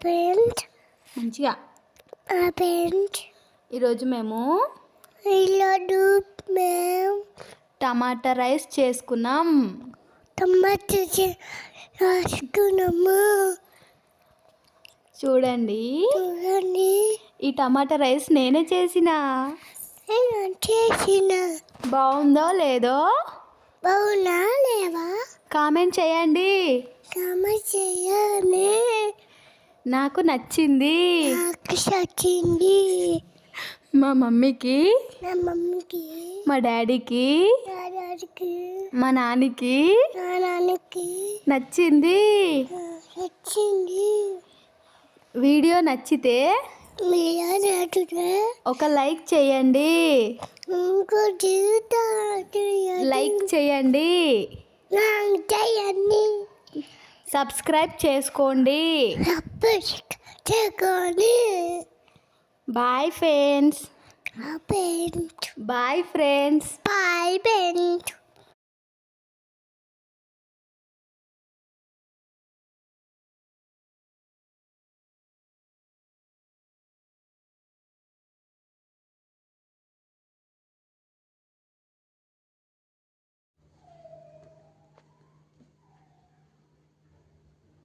Friends మంచిగా friends ఈరోజు మేము టమాటా రైస్ చేసుకున్నాం. టమాటా రాసుకున్నాము. చూడండి ఈ టమాటా రైస్ నేనే చేసిన. బాగుందో లేదో బాగున్నా లేవా కామెంట్ చేయండి. నాకు నచ్చింది. మా మమ్మీకి, మా డాడీకి, మా నాన్నకి నచ్చింది. వీడియో నచ్చితే ఒక లైక్ చేయండి. లైక్ చేయండి. సబ్స్క్రైబ్ చేసుకోండి. Bye friends. Bye friends.